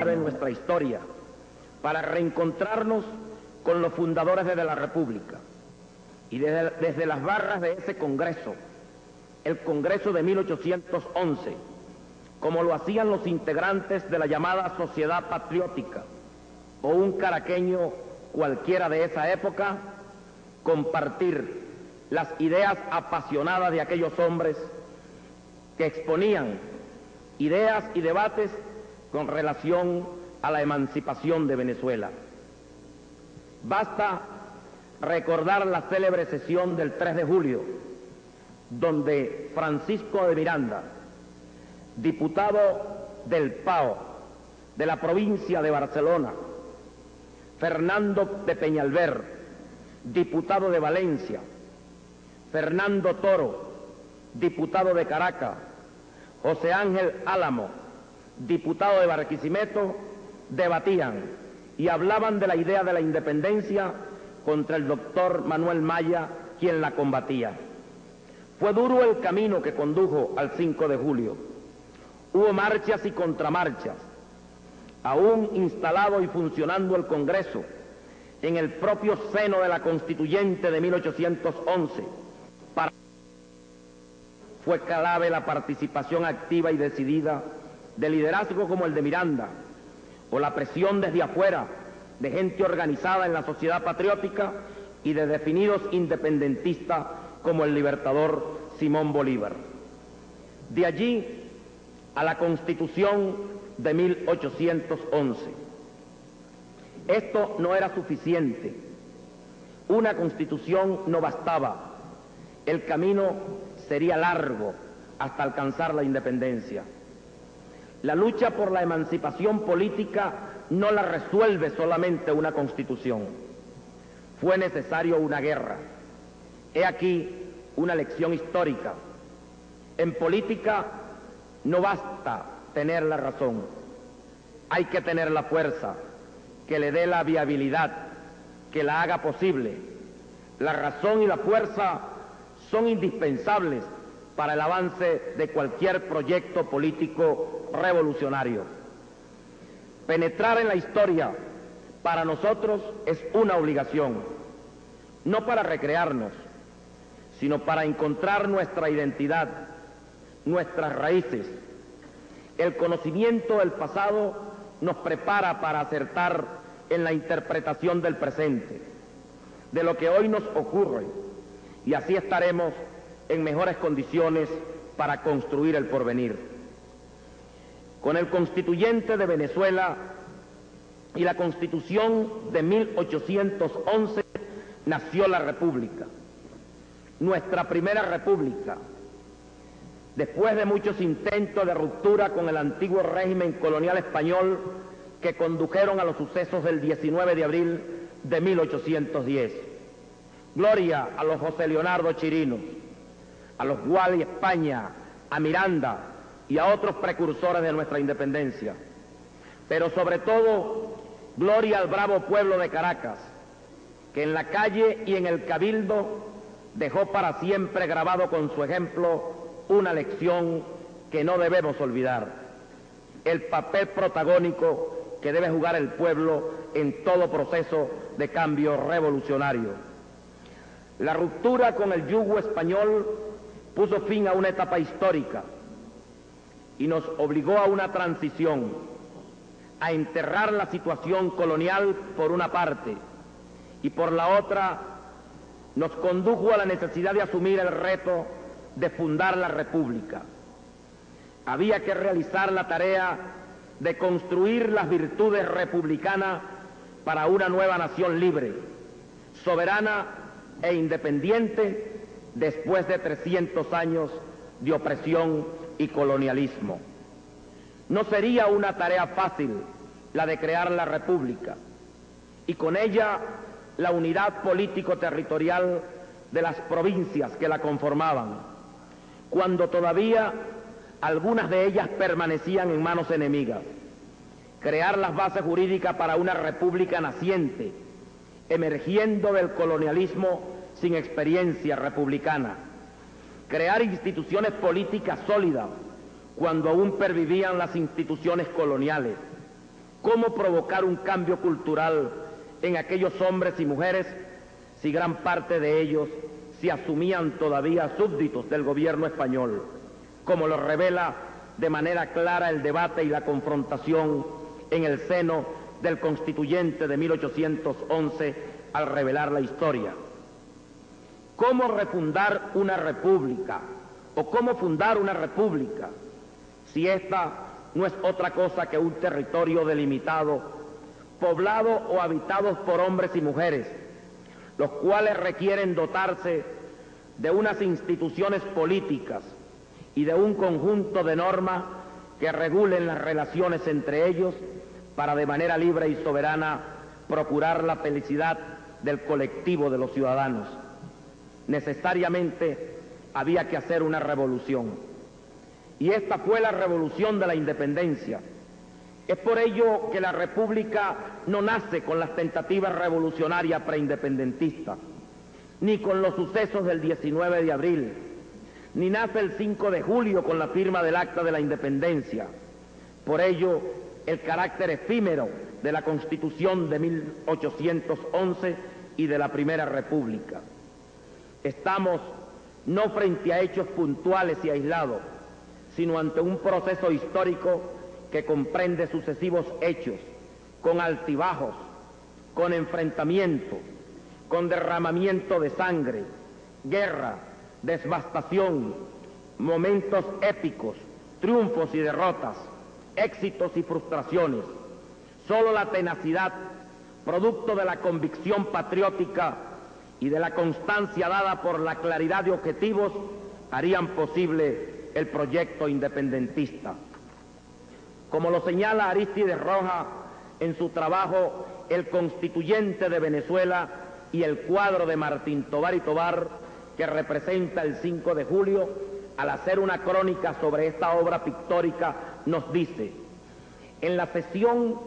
de nuestra historia para reencontrarnos con los fundadores de la República y desde las barras de ese Congreso, el Congreso de 1811, como lo hacían los integrantes de la llamada Sociedad Patriótica o un caraqueño cualquiera de esa época, compartir las ideas apasionadas de aquellos hombres que exponían ideas y debates con relación a la emancipación de Venezuela. Basta recordar la célebre sesión del 3 de julio, donde Francisco de Miranda, diputado del PAO de la provincia de Barcelona, Fernando de Peñalver, diputado de Valencia, Fernando Toro, diputado de Caracas, José Ángel Álamo, diputado de Barquisimeto, debatían y hablaban de la idea de la independencia contra el doctor Manuel Maya, quien la combatía. Fue duro el camino que condujo al 5 de julio. Hubo marchas y contramarchas. Aún instalado y funcionando el Congreso, en el propio seno de la Constituyente de 1811, fue clave la participación activa y decidida de liderazgo como el de Miranda, o la presión desde afuera de gente organizada en la sociedad patriótica y de definidos independentistas como el libertador Simón Bolívar. De allí a la Constitución de 1811. Esto no era suficiente. Una Constitución no bastaba. El camino sería largo hasta alcanzar la independencia. La lucha por la emancipación política no la resuelve solamente una Constitución. Fue necesario una guerra. He aquí una lección histórica. En política no basta tener la razón, hay que tener la fuerza que le dé la viabilidad, que la haga posible. La razón y la fuerza son indispensables para el avance de cualquier proyecto político revolucionario. Penetrar en la historia para nosotros es una obligación, no para recrearnos, sino para encontrar nuestra identidad, nuestras raíces. El conocimiento del pasado nos prepara para acertar en la interpretación del presente, de lo que hoy nos ocurre, y así estaremos en mejores condiciones para construir el porvenir. Con el Constituyente de Venezuela y la Constitución de 1811 nació la República, nuestra primera República, después de muchos intentos de ruptura con el antiguo régimen colonial español que condujeron a los sucesos del 19 de abril de 1810. Gloria a los José Leonardo Chirinos, a los Gual y España, a Miranda y a otros precursores de nuestra independencia. Pero sobre todo, gloria al bravo pueblo de Caracas, que en la calle y en el cabildo dejó para siempre grabado con su ejemplo una lección que no debemos olvidar: el papel protagónico que debe jugar el pueblo en todo proceso de cambio revolucionario. La ruptura con el yugo español puso fin a una etapa histórica y nos obligó a una transición, a enterrar la situación colonial por una parte, y por la otra nos condujo a la necesidad de asumir el reto de fundar la República. Había que realizar la tarea de construir las virtudes republicanas para una nueva nación libre, soberana e independiente después de 300 años de opresión y colonialismo. No sería una tarea fácil la de crear la República y con ella la unidad político-territorial de las provincias que la conformaban, cuando todavía algunas de ellas permanecían en manos enemigas. Crear las bases jurídicas para una república naciente, emergiendo del colonialismo sin experiencia republicana. Crear instituciones políticas sólidas cuando aún pervivían las instituciones coloniales. ¿Cómo provocar un cambio cultural en aquellos hombres y mujeres si gran parte de ellos se asumían todavía súbditos del gobierno español, como lo revela de manera clara el debate y la confrontación en el seno del Constituyente de 1811 al revelar la historia? ¿Cómo refundar una república o cómo fundar una república si esta no es otra cosa que un territorio delimitado, poblado o habitados por hombres y mujeres, los cuales requieren dotarse de unas instituciones políticas y de un conjunto de normas que regulen las relaciones entre ellos para de manera libre y soberana procurar la felicidad del colectivo de los ciudadanos? Necesariamente había que hacer una revolución, y esta fue la revolución de la independencia. Es por ello que la República no nace con las tentativas revolucionarias preindependentistas, ni con los sucesos del 19 de abril, ni nace el 5 de julio con la firma del Acta de la Independencia. Por ello, el carácter efímero de la Constitución de 1811 y de la Primera República. Estamos no frente a hechos puntuales y aislados, sino ante un proceso histórico que comprende sucesivos hechos, con altibajos, con enfrentamiento, con derramamiento de sangre, guerra, devastación, momentos épicos, triunfos y derrotas, éxitos y frustraciones. Solo la tenacidad, producto de la convicción patriótica y de la constancia dada por la claridad de objetivos, harían posible el proyecto independentista. Como lo señala Arístides Rojas en su trabajo El Constituyente de Venezuela y el cuadro de Martín Tovar y Tovar, que representa el 5 de julio, al hacer una crónica sobre esta obra pictórica, nos dice: en la sesión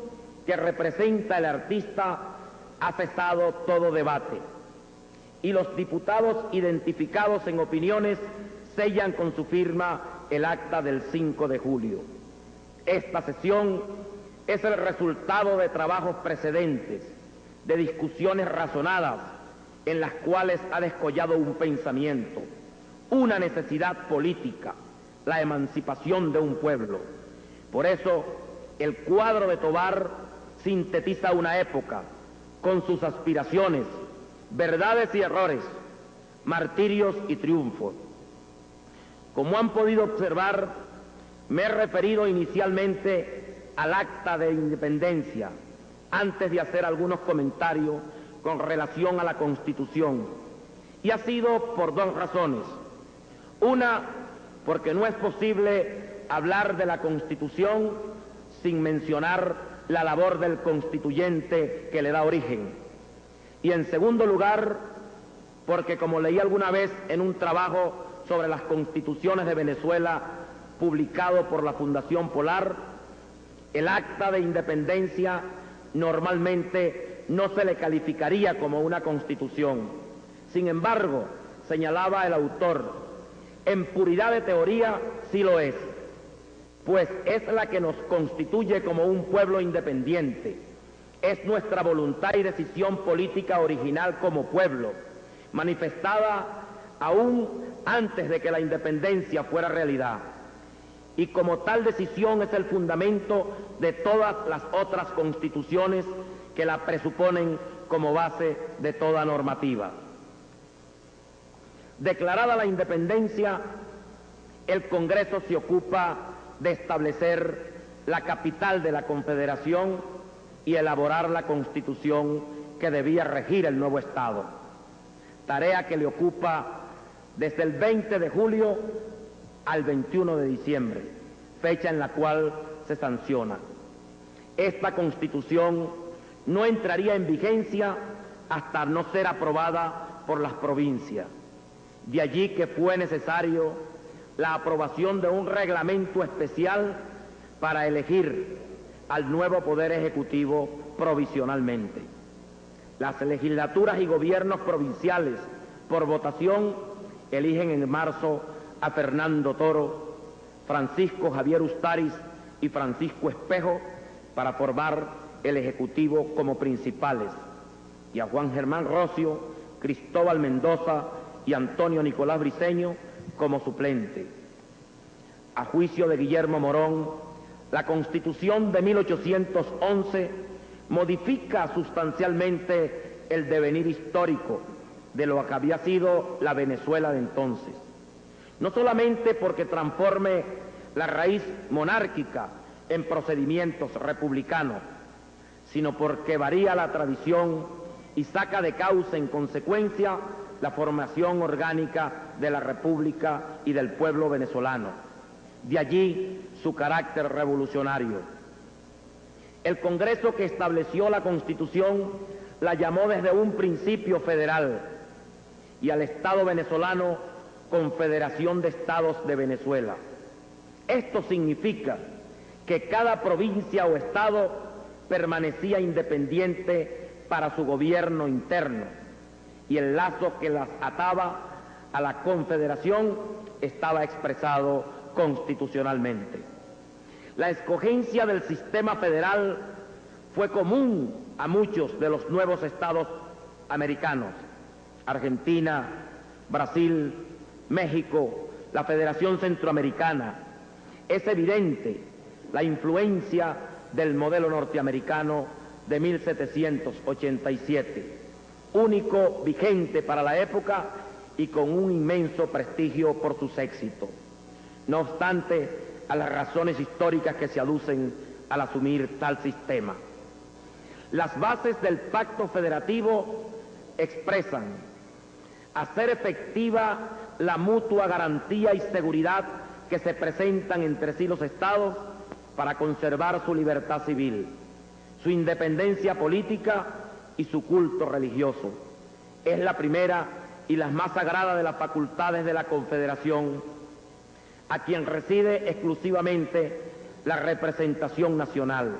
que representa el artista ha cesado todo debate, y los diputados identificados en opiniones sellan con su firma el acta del 5 de julio. Esta sesión es el resultado de trabajos precedentes, de discusiones razonadas, en las cuales ha descollado un pensamiento, una necesidad política, la emancipación de un pueblo. Por eso, el cuadro de Tovar sintetiza una época, con sus aspiraciones, verdades y errores, martirios y triunfos. Como han podido observar, me he referido inicialmente al Acta de Independencia, antes de hacer algunos comentarios con relación a la Constitución, y ha sido por dos razones. Una, porque no es posible hablar de la Constitución sin mencionar la labor del constituyente que le da origen. Y en segundo lugar, porque como leí alguna vez en un trabajo sobre las constituciones de Venezuela publicado por la Fundación Polar, el Acta de Independencia normalmente no se le calificaría como una constitución. Sin embargo, señalaba el autor, en puridad de teoría sí lo es, pues es la que nos constituye como un pueblo independiente. Es nuestra voluntad y decisión política original como pueblo, manifestada aún antes de que la independencia fuera realidad. Y como tal decisión es el fundamento de todas las otras constituciones que la presuponen como base de toda normativa. Declarada la independencia, el Congreso se ocupa de establecer la capital de la Confederación y elaborar la Constitución que debía regir el nuevo Estado, tarea que le ocupa desde el 20 de julio al 21 de diciembre, fecha en la cual se sanciona. Esta Constitución no entraría en vigencia hasta no ser aprobada por las provincias. De allí que fue necesario la aprobación de un reglamento especial para elegir al nuevo Poder Ejecutivo provisionalmente. Las legislaturas y gobiernos provinciales, por votación, eligen en marzo a Fernando Toro, Francisco Javier Ustariz y Francisco Espejo para formar el Ejecutivo como principales, y a Juan Germán Rocio, Cristóbal Mendoza y Antonio Nicolás Briceño como suplente. A juicio de Guillermo Morón, la Constitución de 1811 modifica sustancialmente el devenir histórico de lo que había sido la Venezuela de entonces, no solamente porque transforme la raíz monárquica en procedimientos republicanos, sino porque varía la tradición y saca de causa en consecuencia la formación orgánica de la República y del pueblo venezolano. De allí su carácter revolucionario. El Congreso que estableció la Constitución la llamó desde un principio federal y al Estado venezolano Confederación de Estados de Venezuela. Esto significa que cada provincia o estado permanecía independiente para su gobierno interno y el lazo que las ataba a la Confederación estaba expresado constitucionalmente. La escogencia del sistema federal fue común a muchos de los nuevos estados americanos: Argentina, Brasil, México, la Federación Centroamericana. Es evidente la influencia del modelo norteamericano de 1787, único vigente para la época y con un inmenso prestigio por sus éxitos. No obstante a las razones históricas que se aducen al asumir tal sistema. Las bases del pacto federativo expresan hacer efectiva la mutua garantía y seguridad que se presentan entre sí los estados para conservar su libertad civil, su independencia política y su culto religioso. Es la primera y la más sagrada de las facultades de la Confederación, a quien reside exclusivamente la representación nacional.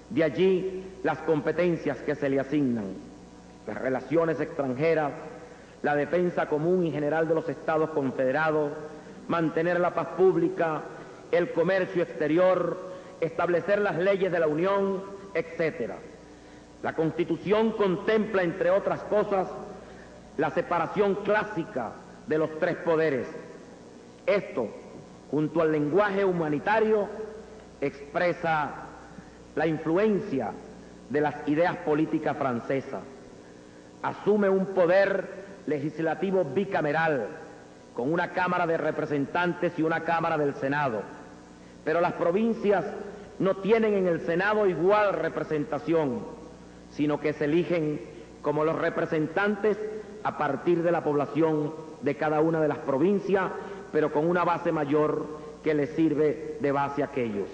De allí las competencias que se le asignan: las relaciones extranjeras, la defensa común y general de los Estados confederados, mantener la paz pública, el comercio exterior, establecer las leyes de la Unión, etc. La Constitución contempla, entre otras cosas, la separación clásica de los tres poderes. Esto, junto al lenguaje humanitario, expresa la influencia de las ideas políticas francesas. Asume un poder legislativo bicameral, con una Cámara de Representantes y una Cámara del Senado. Pero las provincias no tienen en el Senado igual representación, sino que se eligen como los representantes a partir de la población de cada una de las provincias, pero con una base mayor que les sirve de base a aquellos.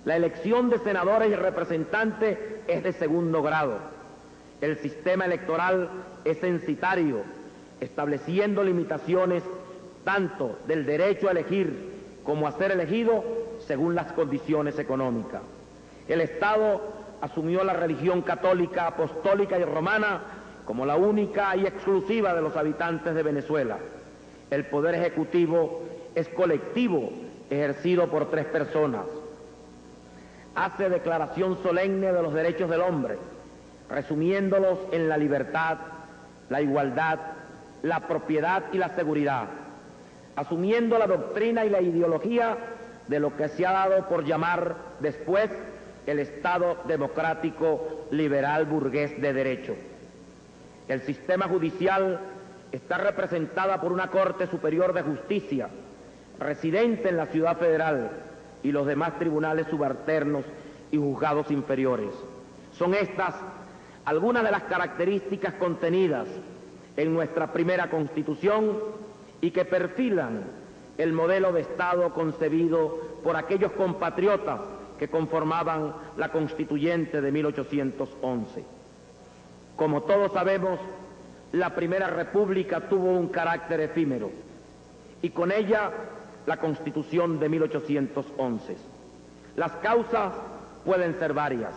La elección de senadores y representantes es de segundo grado. El sistema electoral es censitario, estableciendo limitaciones tanto del derecho a elegir como a ser elegido según las condiciones económicas. El Estado asumió la religión católica, apostólica y romana como la única y exclusiva de los habitantes de Venezuela. El poder ejecutivo es colectivo, ejercido por 3 personas. Hace declaración solemne de los derechos del hombre, resumiéndolos en la libertad, la igualdad, la propiedad y la seguridad, asumiendo la doctrina y la ideología de lo que se ha dado por llamar después el Estado democrático liberal burgués de derecho. El sistema judicial está representada por una Corte Superior de Justicia, residente en la Ciudad Federal, y los demás tribunales subalternos y juzgados inferiores. Son estas algunas de las características contenidas en nuestra primera Constitución y que perfilan el modelo de Estado concebido por aquellos compatriotas que conformaban la Constituyente de 1811. Como todos sabemos, la Primera República tuvo un carácter efímero y con ella la Constitución de 1811. Las causas pueden ser varias: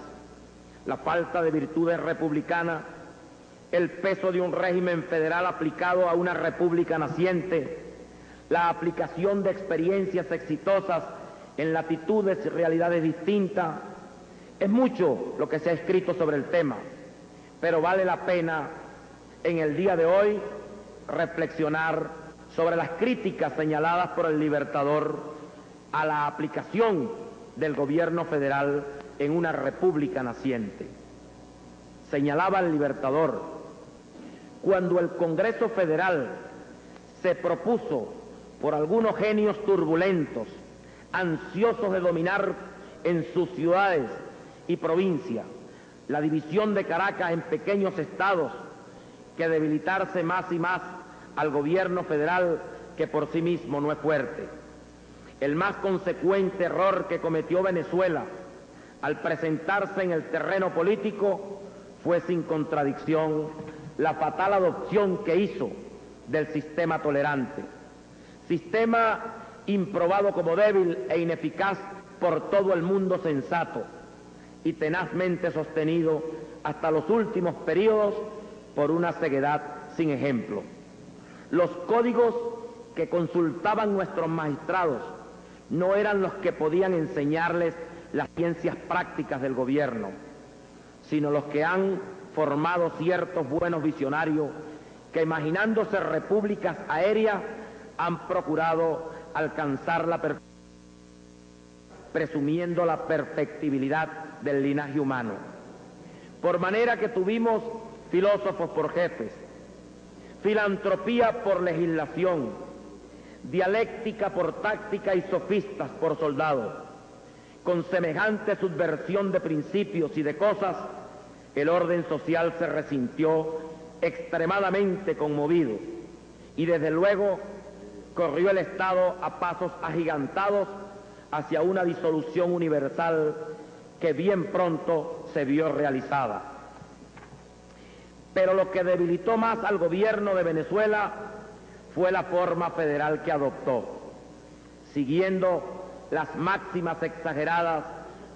la falta de virtudes republicanas, el peso de un régimen federal aplicado a una república naciente, la aplicación de experiencias exitosas en latitudes y realidades distintas, Es mucho lo que se ha escrito sobre el tema, pero vale la pena en el día de hoy reflexionar sobre las críticas señaladas por el Libertador a la aplicación del gobierno federal en una república naciente. Señalaba el Libertador: cuando el Congreso Federal se propuso por algunos genios turbulentos, ansiosos de dominar en sus ciudades y provincias la división de Caracas en pequeños estados, que debilitarse más y más al gobierno federal, que por sí mismo no es fuerte. El más consecuente error que cometió Venezuela al presentarse en el terreno político fue sin contradicción la fatal adopción que hizo del sistema tolerante, sistema improbado como débil e ineficaz por todo el mundo sensato y tenazmente sostenido hasta los últimos periodos por una ceguedad sin ejemplo. Los códigos que consultaban nuestros magistrados no eran los que podían enseñarles las ciencias prácticas del gobierno, sino los que han formado ciertos buenos visionarios que, imaginándose repúblicas aéreas, han procurado alcanzar la perfección, presumiendo la perfectibilidad del linaje humano. Por manera que tuvimos filósofos por jefes, filantropía por legislación, dialéctica por táctica y sofistas por soldados. Con semejante subversión de principios y de cosas, el orden social se resintió extremadamente conmovido y desde luego corrió el Estado a pasos agigantados hacia una disolución universal que bien pronto se vio realizada. Pero lo que debilitó más al gobierno de Venezuela fue la forma federal que adoptó, siguiendo las máximas exageradas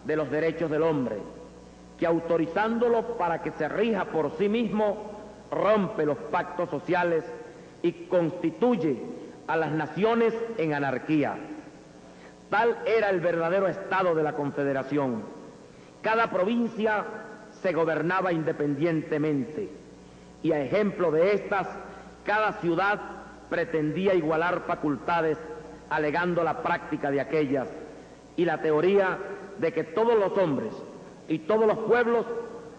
de los derechos del hombre, que autorizándolo para que se rija por sí mismo, rompe los pactos sociales y constituye a las naciones en anarquía. Tal era el verdadero estado de la Confederación. Cada provincia se gobernaba independientemente y, a ejemplo de estas, cada ciudad pretendía igualar facultades alegando la práctica de aquellas y la teoría de que todos los hombres y todos los pueblos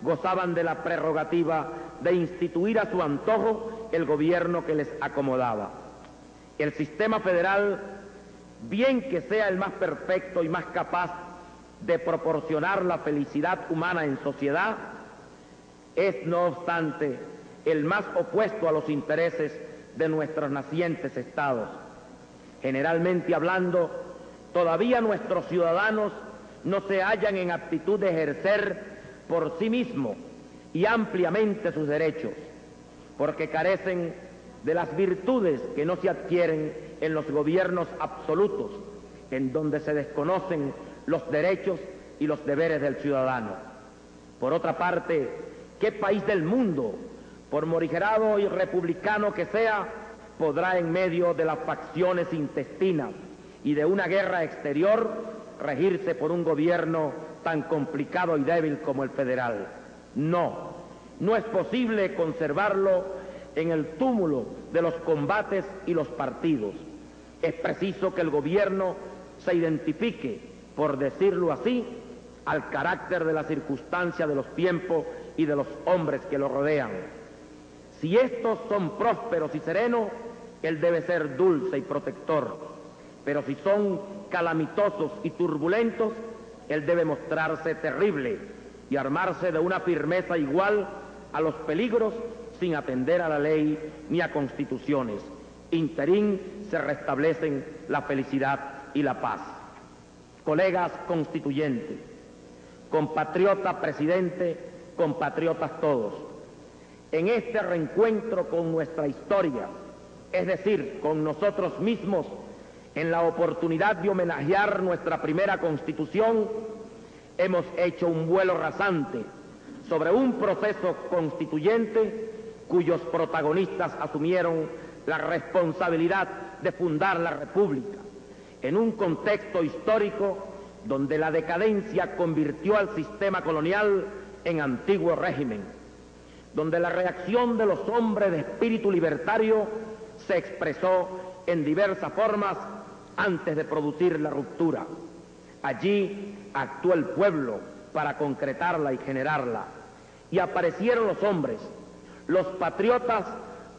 gozaban de la prerrogativa de instituir a su antojo el gobierno que les acomodaba. El sistema federal, bien que sea el más perfecto y más capaz de proporcionar la felicidad humana en sociedad, es no obstante el más opuesto a los intereses de nuestros nacientes estados. Generalmente hablando, todavía nuestros ciudadanos no se hallan en aptitud de ejercer por sí mismos y ampliamente sus derechos, porque carecen de las virtudes que no se adquieren en los gobiernos absolutos, en donde se desconocen los derechos y los deberes del ciudadano. Por otra parte, ¿qué país del mundo, por morigerado y republicano que sea, podrá en medio de las facciones intestinas y de una guerra exterior regirse por un gobierno tan complicado y débil como el federal? No, no es posible conservarlo en el túmulo de los combates y los partidos. Es preciso que el gobierno se identifique, por decirlo así, al carácter de la circunstancia de los tiempos y de los hombres que lo rodean. Si estos son prósperos y serenos, él debe ser dulce y protector, pero si son calamitosos y turbulentos, él debe mostrarse terrible y armarse de una firmeza igual a los peligros, sin atender a la ley ni a constituciones. Interín se restablecen la felicidad y la paz. Colegas constituyentes, compatriota presidente, compatriotas todos, en este reencuentro con nuestra historia, es decir, con nosotros mismos, en la oportunidad de homenajear nuestra primera Constitución, hemos hecho un vuelo rasante sobre un proceso constituyente cuyos protagonistas asumieron la responsabilidad de fundar la República en un contexto histórico donde la decadencia convirtió al sistema colonial en antiguo régimen, donde la reacción de los hombres de espíritu libertario se expresó en diversas formas antes de producir la ruptura. Allí actuó el pueblo para concretarla y generarla, y aparecieron los hombres, los patriotas,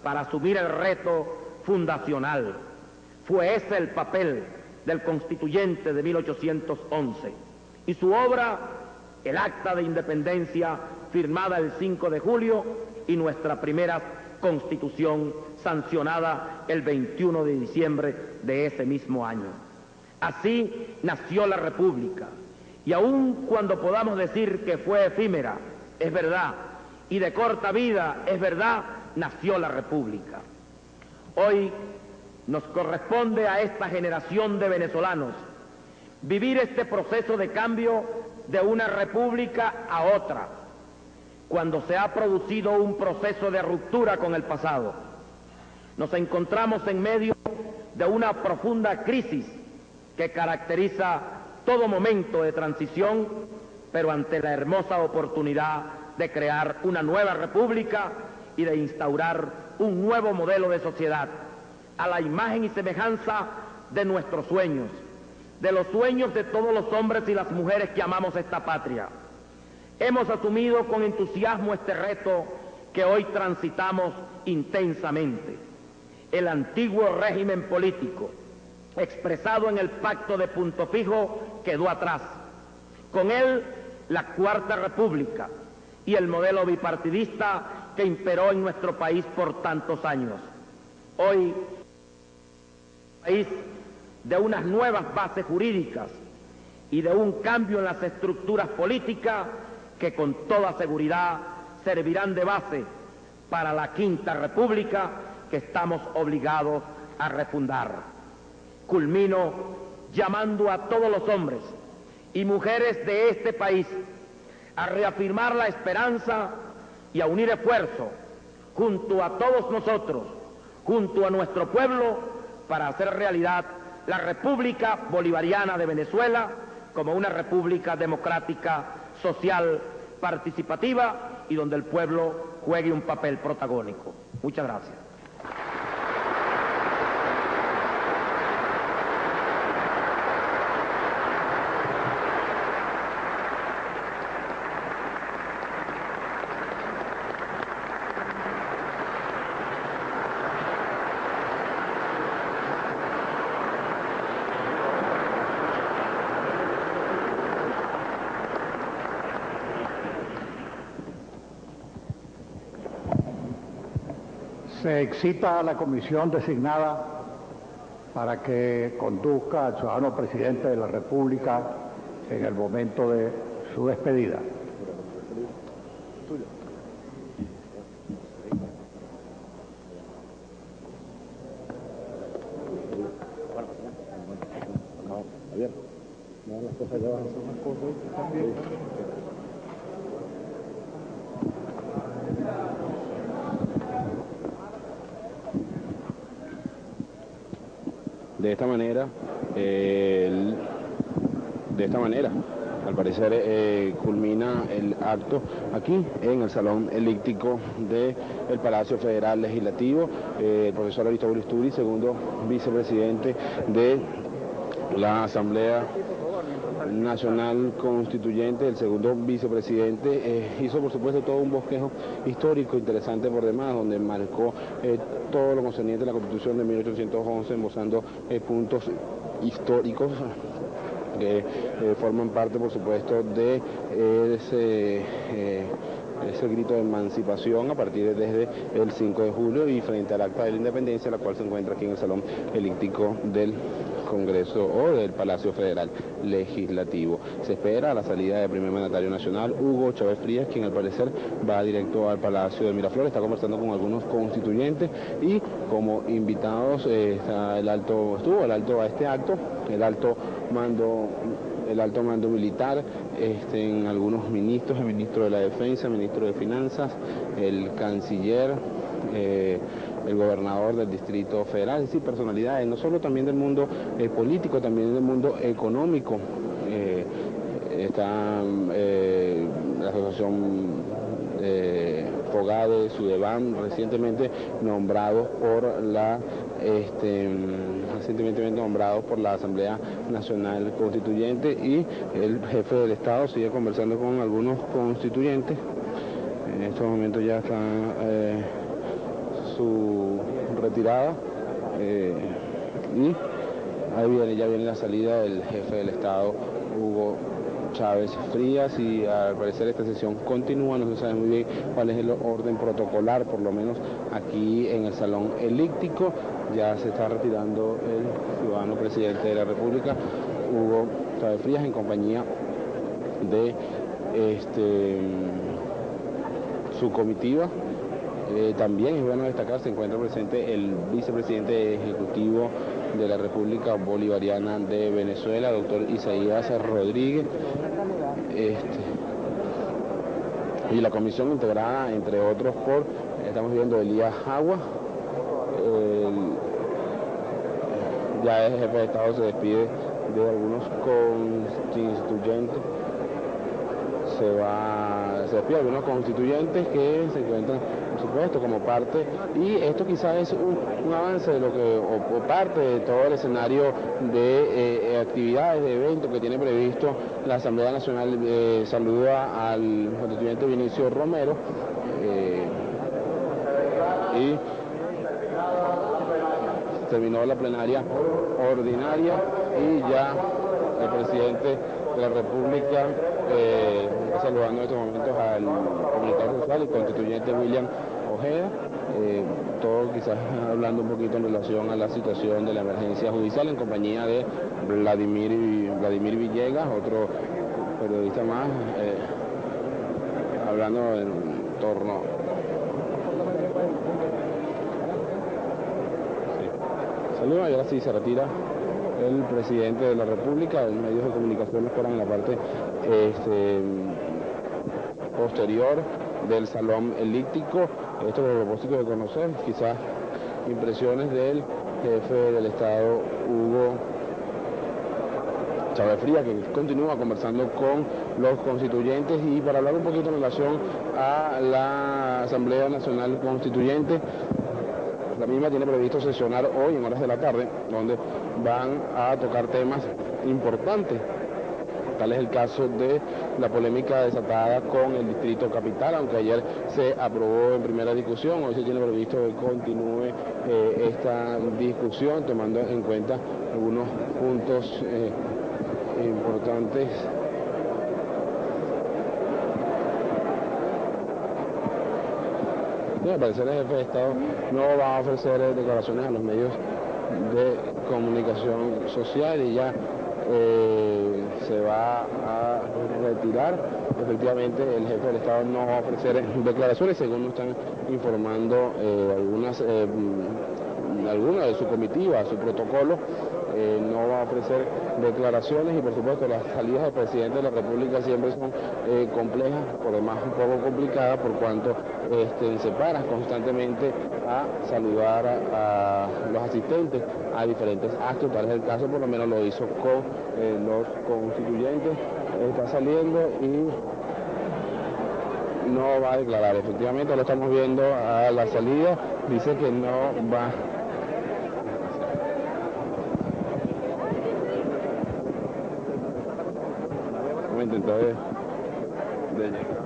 para asumir el reto fundacional. Fue ese el papel del constituyente de 1811, y su obra, el Acta de Independencia, firmada el 5 de julio, y nuestra primera Constitución, sancionada el 21 de diciembre de ese mismo año. Así nació la República, y aun cuando podamos decir que fue efímera, es verdad, y de corta vida, es verdad, nació la República. Hoy nos corresponde a esta generación de venezolanos vivir este proceso de cambio de una república a otra, cuando se ha producido un proceso de ruptura con el pasado. Nos encontramos en medio de una profunda crisis que caracteriza todo momento de transición, pero ante la hermosa oportunidad de crear una nueva república y de instaurar un nuevo modelo de sociedad, a la imagen y semejanza de nuestros sueños, de los sueños de todos los hombres y las mujeres que amamos esta patria. Hemos asumido con entusiasmo este reto que hoy transitamos intensamente. El antiguo régimen político, expresado en el Pacto de Punto Fijo, quedó atrás. Con él, la Cuarta República y el modelo bipartidista que imperó en nuestro país por tantos años. Hoy, país de unas nuevas bases jurídicas y de un cambio en las estructuras políticas que con toda seguridad servirán de base para la Quinta República que estamos obligados a refundar. Culmino llamando a todos los hombres y mujeres de este país a reafirmar la esperanza y a unir esfuerzos junto a todos nosotros, junto a nuestro pueblo, para hacer realidad la República Bolivariana de Venezuela como una república democrática, social, participativa y donde el pueblo juegue un papel protagónico. Muchas gracias. Se excita a la comisión designada para que conduzca al ciudadano presidente de la República en el momento de su despedida. De esta manera, al parecer, culmina el acto aquí en el Salón Elíptico del Palacio Federal Legislativo. El profesor Aristóbulo Isturi, segundo vicepresidente de la Asamblea Nacional Constituyente, el segundo vicepresidente, hizo por supuesto todo un bosquejo histórico interesante por demás, donde marcó todo lo concerniente a la Constitución de 1811, embosando puntos históricos que forman parte por supuesto de ese grito de emancipación a partir desde el 5 de julio y frente al Acta de la Independencia, la cual se encuentra aquí en el Salón Elíptico del Congreso o del Palacio Federal Legislativo. Se espera la salida del primer mandatario nacional, Hugo Chávez Frías, quien al parecer va directo al Palacio de Miraflores, está conversando con algunos constituyentes y como invitados estuvo el alto a este acto, el alto mando militar, en algunos ministros, el ministro de la Defensa, el ministro de Finanzas, el canciller, el gobernador del Distrito Federal, es decir, personalidades, no solo también del mundo político, también del mundo económico, están la asociación Fogade, Sudeban, recientemente nombrados por la Asamblea Nacional Constituyente, y el jefe del Estado sigue conversando con algunos constituyentes. En estos momentos ya está su retirada y ahí ya viene la salida del jefe del Estado, Hugo Chávez Frías, y al parecer esta sesión continúa. No se sabe muy bien cuál es el orden protocolar, por lo menos aquí en el Salón Elíptico. Ya se está retirando el ciudadano presidente de la República, Hugo Chávez Frías, en compañía de su comitiva. También es bueno destacar, se encuentra presente el vicepresidente ejecutivo de la República Bolivariana de Venezuela, doctor Isaías Rodríguez, y la comisión integrada, entre otros, por, estamos viendo, Elías Agua. Ya el jefe de Estado se despide de algunos constituyentes. Se despide de algunos constituyentes que se encuentran, por supuesto, como parte, y esto quizás es un avance de lo que, o parte de todo el escenario de actividades, de eventos que tiene previsto la Asamblea Nacional. Saluda al constituyente Vinicio Romero, y terminó la plenaria ordinaria, y ya el presidente de la República está saludando en estos momentos al comunicador social, el constituyente William Ojeda, todo quizás hablando un poquito en relación a la situación de la emergencia judicial, en compañía de Vladimir Villegas, otro periodista más, hablando en torno. Saludos, y ahora sí se retira el presidente de la República. Los medios de comunicación esperan en la parte posterior del Salón Elíptico. Esto por el propósito de conocer quizás impresiones del jefe del Estado, Hugo Chávez Frías, que continúa conversando con los constituyentes, y para hablar un poquito en relación a la Asamblea Nacional Constituyente. La misma tiene previsto sesionar hoy en horas de la tarde, donde van a tocar temas importantes. Tal es el caso de la polémica desatada con el Distrito Capital, aunque ayer se aprobó en primera discusión. Hoy se tiene previsto que continúe esta discusión, tomando en cuenta algunos puntos importantes. Al parecer el jefe de Estado no va a ofrecer declaraciones a los medios de comunicación social, y ya se va a retirar. Efectivamente, el jefe del Estado no va a ofrecer declaraciones, según nos están informando alguna de su comitiva, su protocolo. No va a ofrecer declaraciones, y por supuesto las salidas del presidente de la República siempre son complejas, por demás un poco complicadas, por cuanto se para constantemente a saludar a los asistentes a diferentes actos. Tal es el caso, por lo menos lo hizo con los constituyentes. Está saliendo y no va a declarar. Efectivamente lo estamos viendo a la salida, dice que no va. Vamos a intentar de llegar.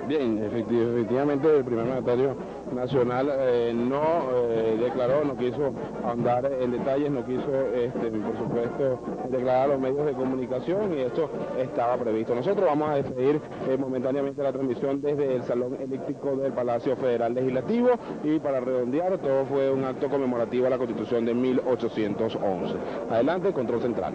Bien, efectivamente el primer mandatario nacional no declaró, no quiso ahondar en detalles, no quiso, por supuesto, declarar a los medios de comunicación, y esto estaba previsto. Nosotros vamos a despedir momentáneamente la transmisión desde el Salón Elíptico del Palacio Federal Legislativo, y para redondear, todo fue un acto conmemorativo a la Constitución de 1811. Adelante, control central.